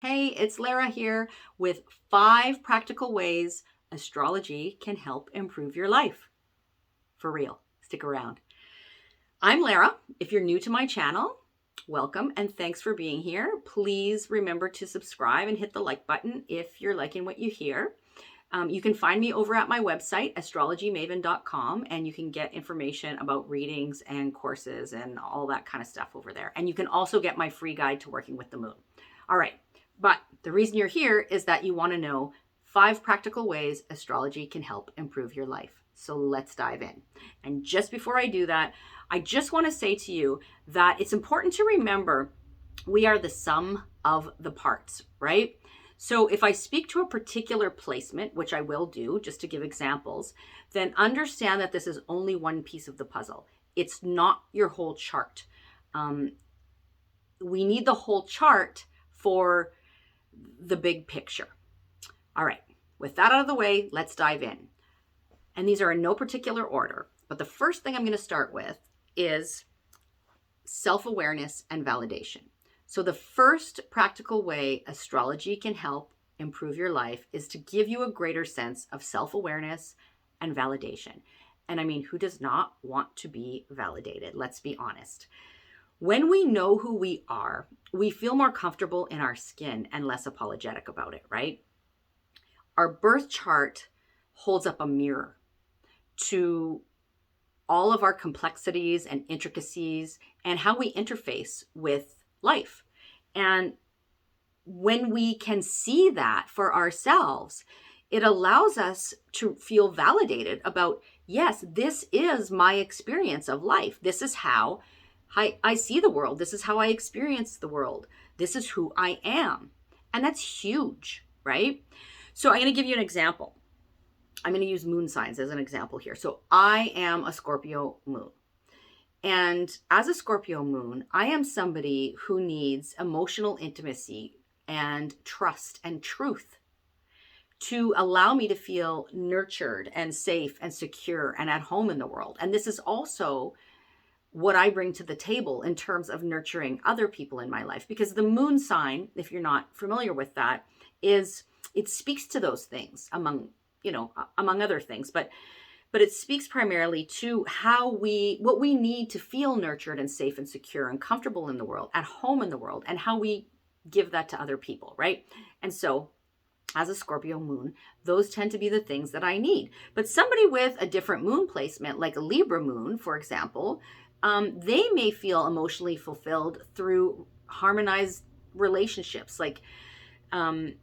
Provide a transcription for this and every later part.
Hey, it's Lara here with 5 practical ways astrology can help improve your life. For real, stick around. I'm Lara. If you're new to my channel, welcome and thanks for being here. Please remember to subscribe and hit the like button if you're liking what you hear. You can find me over at my website, astrologymaven.com, and you can get information about readings and courses and all that kind of stuff over there. And you can also get my free guide to working with the moon. All right. But the reason you're here is that you want to know 5 practical ways astrology can help improve your life. So let's dive in. And just before I do that, I just want to say to you that it's important to remember we are the sum of the parts, right? So if I speak to a particular placement, which I will do just to give examples, then understand that this is only one piece of the puzzle. It's not your whole chart. We need the whole chart for the big picture. All right, with that out of the way, let's dive in. And these are in no particular order, but the first thing I'm going to start with is self-awareness and validation. So the first practical way astrology can help improve your life is to give you a greater sense of self-awareness and validation. And I mean, who does not want to be validated? Let's be honest. When we know who we are, we feel more comfortable in our skin and less apologetic about it, right? Our birth chart holds up a mirror to all of our complexities and intricacies and how we interface with life. And when we can see that for ourselves, it allows us to feel validated about, yes, this is my experience of life. This is how I see the world. This is how I experience the world. This is who I am. And that's huge, right? So I'm going to give you an example. I'm going to use moon signs as an example here. So I am a Scorpio moon. And as a Scorpio moon, I am somebody who needs emotional intimacy and trust and truth to allow me to feel nurtured and safe and secure and at home in the world. And this is also what I bring to the table in terms of nurturing other people in my life, because the moon sign, if you're not familiar with that, it speaks to those things among other things, but it speaks primarily to what we need to feel nurtured and safe and secure and comfortable in the world, at home in the world, and how we give that to other people, right? And so as a Scorpio moon, those tend to be the things that I need. But somebody with a different moon placement, like a Libra moon, for example, they may feel emotionally fulfilled through harmonized relationships, like and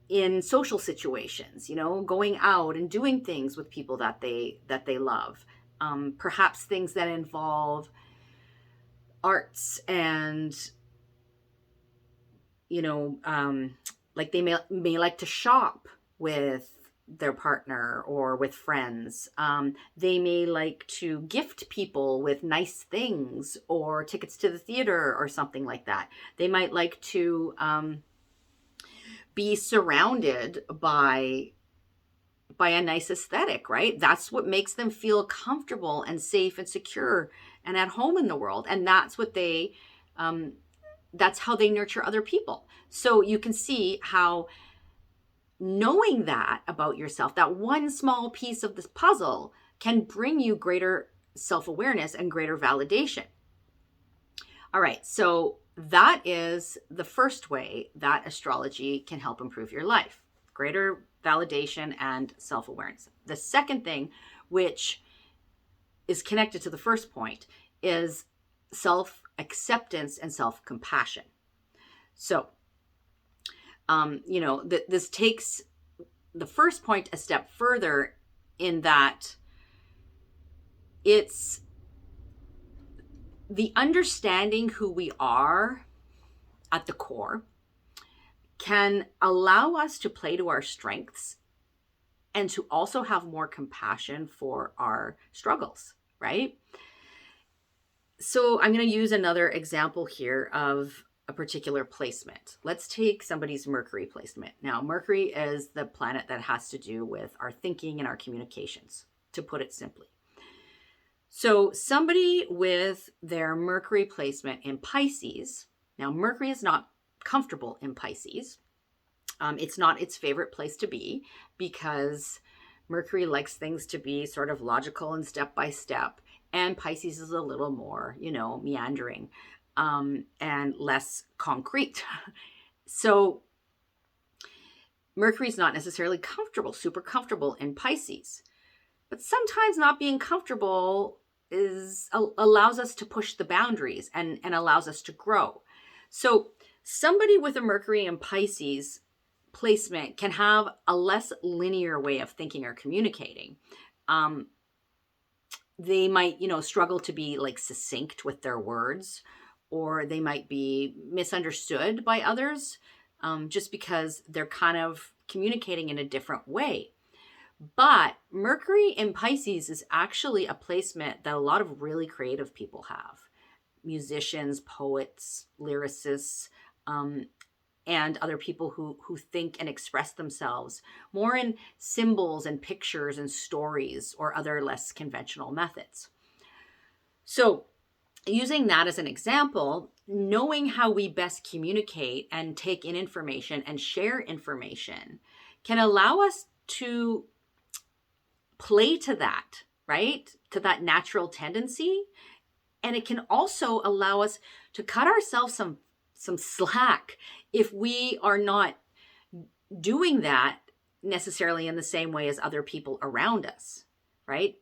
in social situations, going out and doing things with people that they love, perhaps things that involve arts and like they may like to shop with their partner or with friends. They may like to gift people with nice things or tickets to the theater or something like that. They might like to be surrounded by a nice aesthetic, right? That's what makes them feel comfortable and safe and secure and at home in the world. And that's what that's how they nurture other people. So you can see how knowing that about yourself, that one small piece of this puzzle, can bring you greater self-awareness and greater validation. All right, so that is the first way that astrology can help improve your life: greater validation and self-awareness. The second thing, which is connected to the first point, is self-acceptance and self-compassion. So, this takes the first point a step further in that it's the understanding who we are at the core can allow us to play to our strengths and to also have more compassion for our struggles, right? So I'm going to use another example here of a particular placement. Let's take somebody's Mercury placement. Now, Mercury is the planet that has to do with our thinking and our communications, to put it simply. So somebody with their Mercury placement in Pisces, now Mercury is not comfortable in Pisces. It's not its favorite place to be because Mercury likes things to be sort of logical and step by step. And Pisces is a little more, meandering and less concrete. So Mercury's not necessarily super comfortable in Pisces. But sometimes not being comfortable allows us to push the boundaries and allows us to grow. So somebody with a Mercury in Pisces placement can have a less linear way of thinking or communicating. They might, struggle to be like succinct with their words, or they might be misunderstood by others just because they're kind of communicating in a different way. But Mercury in Pisces is actually a placement that a lot of really creative people have. Musicians, poets, lyricists, and other people who think and express themselves more in symbols and pictures and stories or other less conventional methods. So using that as an example, knowing how we best communicate and take in information and share information can allow us to play to that, right? To that natural tendency. And it can also allow us to cut ourselves some slack if we are not doing that necessarily in the same way as other people around us, right?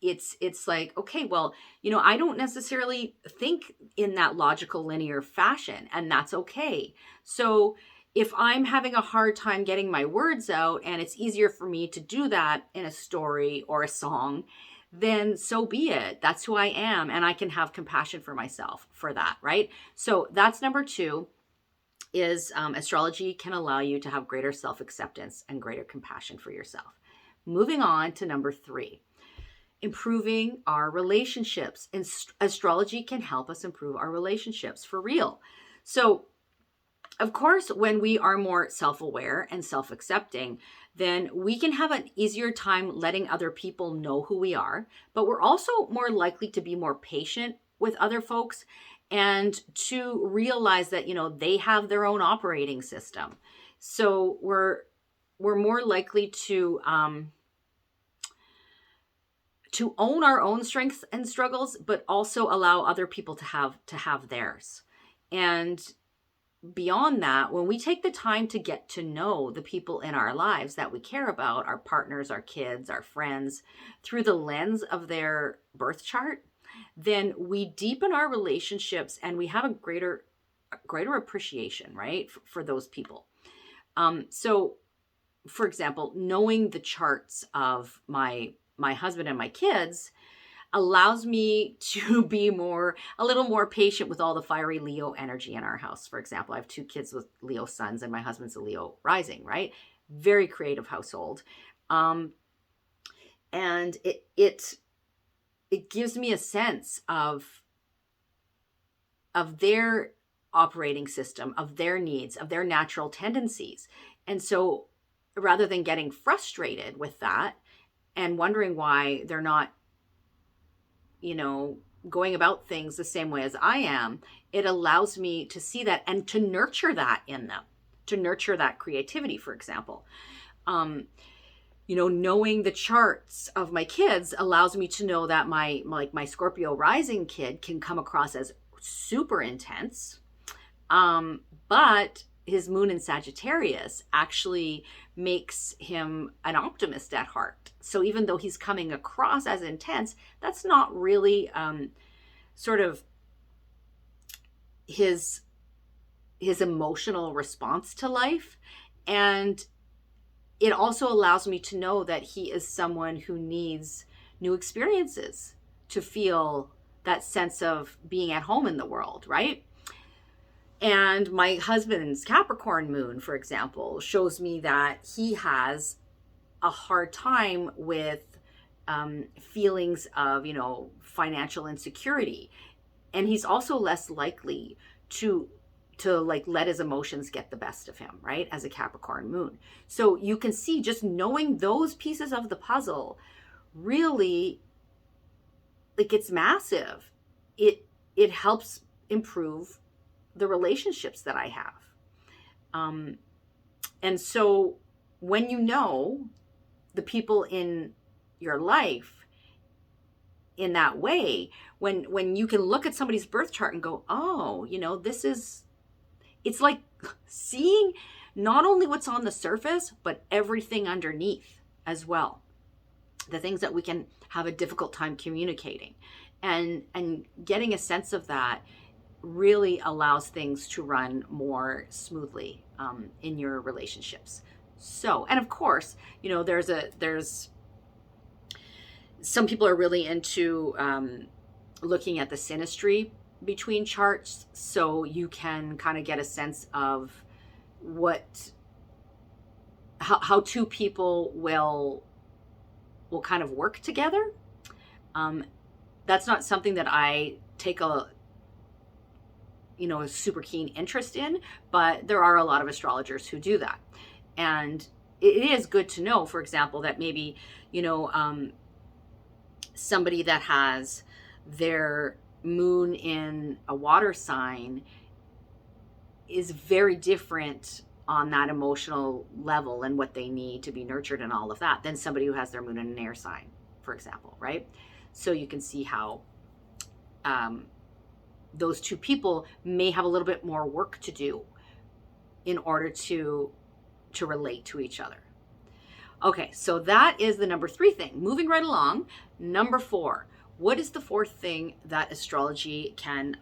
It's like, okay, well, I don't necessarily think in that logical linear fashion, and that's okay. So if I'm having a hard time getting my words out and it's easier for me to do that in a story or a song, then so be it. That's who I am. And I can have compassion for myself for that, right? So that's number 2 is astrology can allow you to have greater self-acceptance and greater compassion for yourself. Moving on to number 3, improving our relationships. And astrology can help us improve our relationships for real. So of course, when we are more self-aware and self-accepting, then we can have an easier time letting other people know who we are, but we're also more likely to be more patient with other folks and to realize that, they have their own operating system. So we're more likely to own our own strengths and struggles, but also allow other people to have theirs. And beyond that, when we take the time to get to know the people in our lives that we care about, our partners, our kids, our friends, through the lens of their birth chart, then we deepen our relationships and we have a greater appreciation, right, for those people. So, for example, knowing the charts of my husband and my kids allows me to be a little more patient with all the fiery Leo energy in our house. For example, I have 2 kids with Leo suns and my husband's a Leo rising, right? Very creative household. And it gives me a sense of their operating system, of their needs, of their natural tendencies. And so rather than getting frustrated with that and wondering why they're not going about things the same way as I am, it allows me to see that and to nurture that in them, to nurture that creativity, for example. Knowing the charts of my kids allows me to know that my Scorpio rising kid can come across as super intense, but his moon in Sagittarius actually makes him an optimist at heart. So even though he's coming across as intense, that's not really sort of his emotional response to life. And it also allows me to know that he is someone who needs new experiences to feel that sense of being at home in the world, right? And my husband's Capricorn moon, for example, shows me that he has a hard time with feelings of, financial insecurity. And he's also less likely to let his emotions get the best of him, right? As a Capricorn moon. So you can see just knowing those pieces of the puzzle really, it's massive. It helps improve the relationships that I have, And so when you know the people in your life in that way, when you can look at somebody's birth chart and go, oh, it's like seeing not only what's on the surface, but everything underneath as well. The things that we can have a difficult time communicating, and getting a sense of that really allows things to run more smoothly in your relationships. So, and of course, there's some people are really into looking at the synastry between charts, so you can kind of get a sense of how two people will kind of work together. That's not something that I take a super keen interest in, but there are a lot of astrologers who do that. And it is good to know, for example, that maybe, somebody that has their moon in a water sign is very different on that emotional level and what they need to be nurtured and all of that than somebody who has their moon in an air sign, for example, right? So you can see how those two people may have a little bit more work to do in order to relate to each other. Okay, so that is the number 3 thing. Moving right along, number 4. What is the 4th thing that astrology can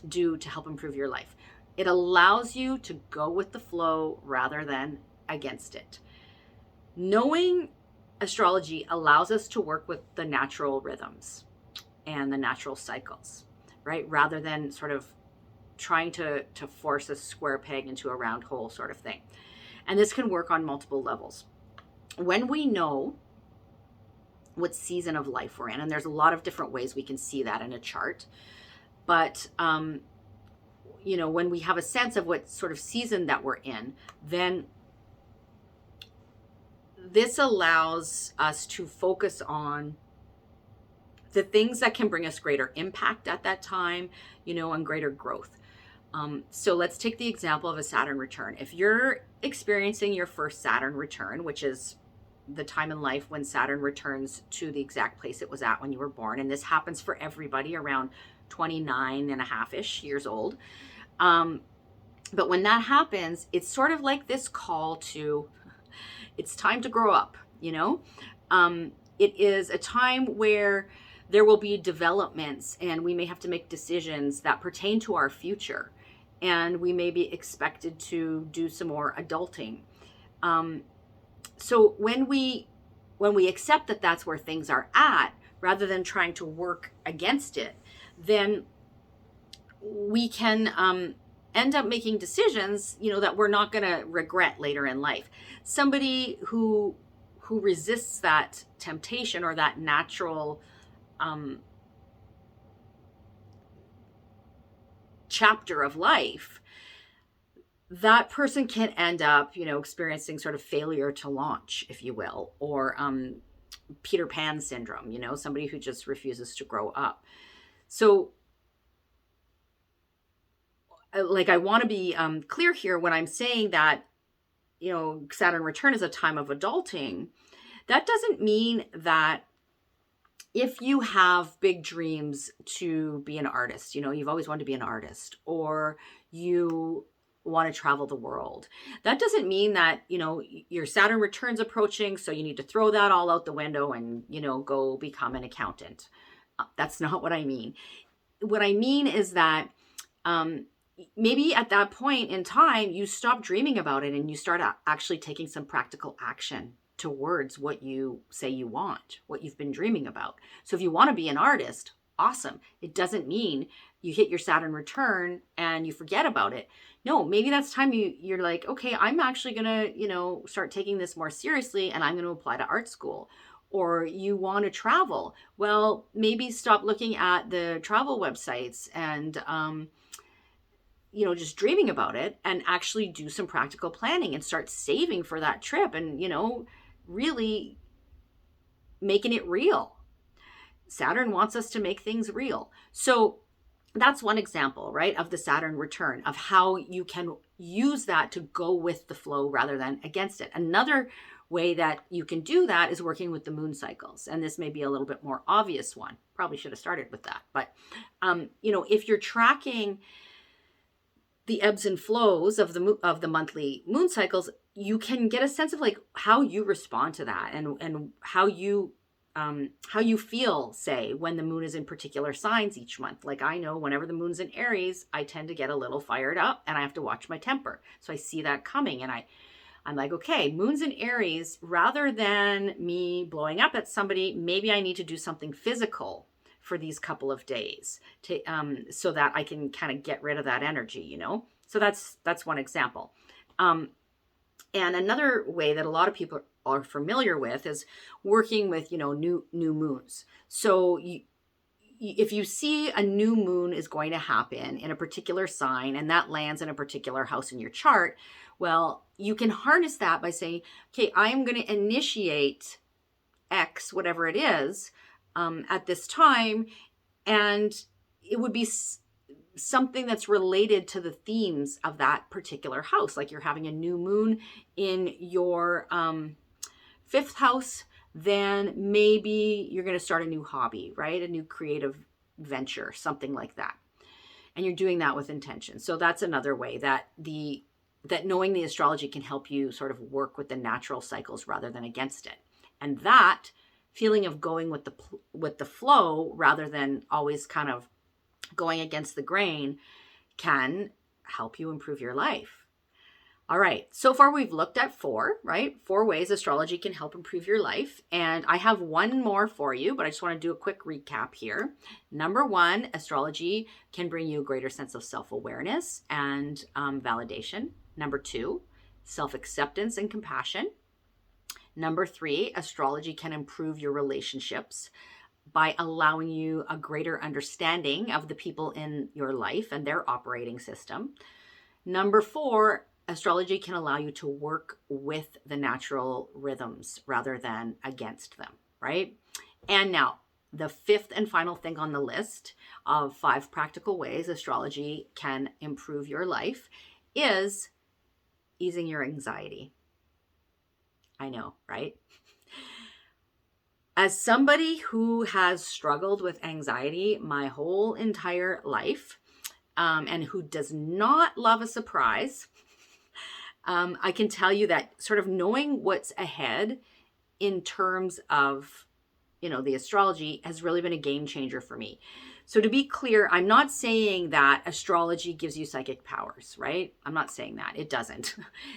do to help improve your life? It allows you to go with the flow rather than against it. Knowing astrology allows us to work with the natural rhythms and the natural cycles, right? Rather than sort of trying to force a square peg into a round hole sort of thing. And this can work on multiple levels. When we know what season of life we're in, and there's a lot of different ways we can see that in a chart, but when we have a sense of what sort of season that we're in, then this allows us to focus on the things that can bring us greater impact at that time, and greater growth. So let's take the example of a Saturn return. If you're experiencing your first Saturn return, which is the time in life when Saturn returns to the exact place it was at when you were born, and this happens for everybody around 29 and a half-ish years old. But when that happens, it's sort of like this call to, it's time to grow up, It is a time where there will be developments and we may have to make decisions that pertain to our future. And we may be expected to do some more adulting. So when we accept that that's where things are at, rather than trying to work against it, then we can end up making decisions, that we're not going to regret later in life. Somebody who resists that temptation or that natural chapter of life, that person can end up, experiencing sort of failure to launch, if you will, or Peter Pan syndrome, somebody who just refuses to grow up. So I want to be clear here when I'm saying that, Saturn return is a time of adulting. That doesn't mean that if you have big dreams to be an artist, you've always wanted to be an artist, or you want to travel the world, that doesn't mean that, your Saturn return's approaching, so you need to throw that all out the window and, go become an accountant. That's not what I mean. What I mean is that maybe at that point in time, you stop dreaming about it and you start actually taking some practical action towards what you say you want, what you've been dreaming about. So if you want to be an artist, awesome. It doesn't mean you hit your Saturn return and you forget about it. No, maybe that's time you're like, okay, I'm actually going to, start taking this more seriously and I'm going to apply to art school. Or you want to travel. Well, maybe stop looking at the travel websites and, just dreaming about it and actually do some practical planning and start saving for that trip and, really making it real. Saturn wants us to make things real. So that's one example, right, of the Saturn return, of how you can use that to go with the flow rather than against it. Another way that you can do that is working with the moon cycles. And this may be a little bit more obvious one. Probably should have started with that. But, if you're tracking the ebbs and flows of the monthly moon cycles, you can get a sense of like how you respond to that, and how you feel, say, when the moon is in particular signs each month. Like, I know whenever the moon's in Aries, I tend to get a little fired up and I have to watch my temper. So I see that coming, and I'm like, okay, moon's in Aries, rather than me blowing up at somebody, maybe I need to do something physical for these couple of days to so that I can kind of get rid of that energy, So that's one example. And another way that a lot of people are familiar with is working with, new moons. So if you see a new moon is going to happen in a particular sign, and that lands in a particular house in your chart, well, you can harness that by saying, okay, I am going to initiate X, whatever it is, at this time. And it would be something that's related to the themes of that particular house. Like, you're having a new moon in your fifth house, then maybe you're going to start a new hobby, right? A new creative venture, something like that. And you're doing that with intention. So that's another way that knowing the astrology can help you sort of work with the natural cycles rather than against it. And that feeling of going with the flow rather than always kind of going against the grain can help you improve your life. All right, so far we've looked at 4 ways astrology can help improve your life. And I have one more for you, but I just want to do a quick recap here. Number 1, astrology can bring you a greater sense of self-awareness and validation. Number 2, self-acceptance and compassion. Number 3, astrology can improve your relationships by allowing you a greater understanding of the people in your life and their operating system. Number 4, astrology can allow you to work with the natural rhythms rather than against them, right? And now, the 5th and final thing on the list of 5 practical ways astrology can improve your life is easing your anxiety. I know, right? As somebody who has struggled with anxiety my whole entire life, and who does not love a surprise, I can tell you that sort of knowing what's ahead in terms of, the astrology has really been a game changer for me. So to be clear, I'm not saying that astrology gives you psychic powers, right? I'm not saying that. It doesn't.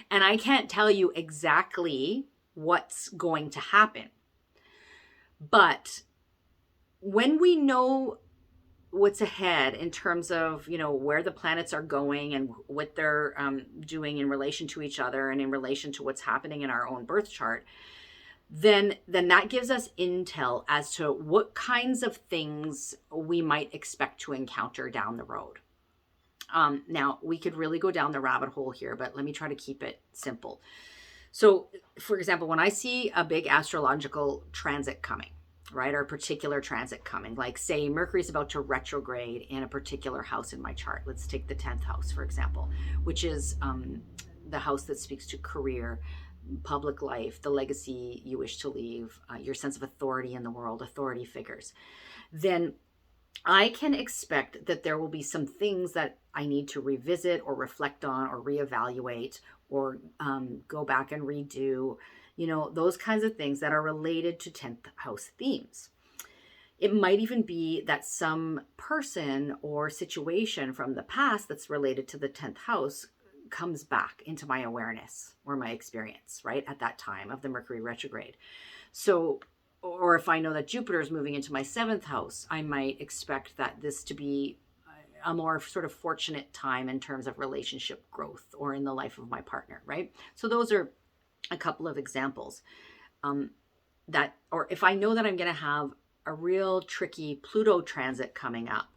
And I can't tell you exactly what's going to happen. But when we know what's ahead in terms of, where the planets are going and what they're doing in relation to each other and in relation to what's happening in our own birth chart, then that gives us intel as to what kinds of things we might expect to encounter down the road. Now, we could really go down the rabbit hole here, but let me try to keep it simple. So, for example, when I see a big astrological transit coming, right, or a particular transit coming, like say Mercury's about to retrograde in a particular house in my chart. Let's take the 10th house, for example, which is the house that speaks to career, public life, the legacy you wish to leave, your sense of authority in the world, authority figures. Then I can expect that there will be some things that I need to revisit or reflect on or reevaluate or go back and redo, those kinds of things that are related to 10th house themes. It might even be that some person or situation from the past that's related to the 10th house comes back into my awareness or my experience, right, at that time of the Mercury retrograde. So, or if I know that Jupiter is moving into my 7th house, I might expect that this to be a more sort of fortunate time in terms of relationship growth or in the life of my partner, right? So those are a couple of examples or if I know that I'm going to have a real tricky Pluto transit coming up,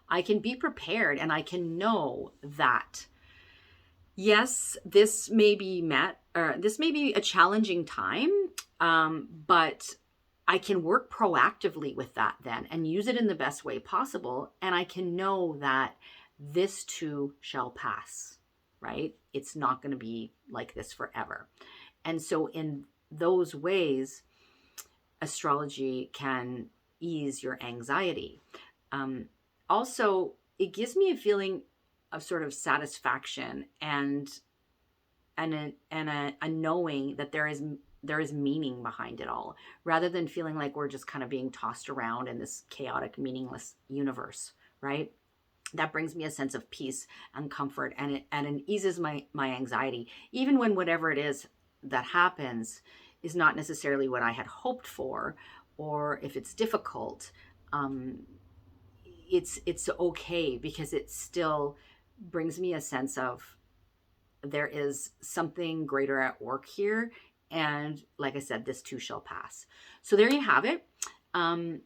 I can be prepared and I can know that, yes, this may be a challenging time, but I can work proactively with that then and use it in the best way possible. And I can know that this too shall pass, right? It's not going to be like this forever. And so in those ways, astrology can ease your anxiety. Also, it gives me a feeling of sort of satisfaction and a knowing that there is meaning behind it all, rather than feeling like we're just kind of being tossed around in this chaotic, meaningless universe, right? That brings me a sense of peace and comfort, and it eases my anxiety, even when whatever it is that happens is not necessarily what I had hoped for, or if it's difficult. It's okay, because it still brings me a sense of there is something greater at work here. And like I said, this too shall pass. So there you have it. 5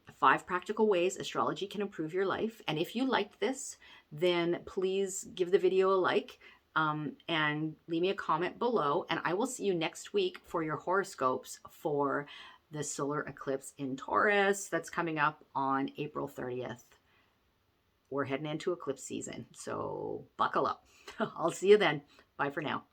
practical ways astrology can improve your life. And if you liked this, then please give the video a like, and leave me a comment below. And I will see you next week for your horoscopes for the solar eclipse in Taurus that's coming up on April 30th. We're heading into eclipse season, so buckle up. I'll see you then. Bye for now.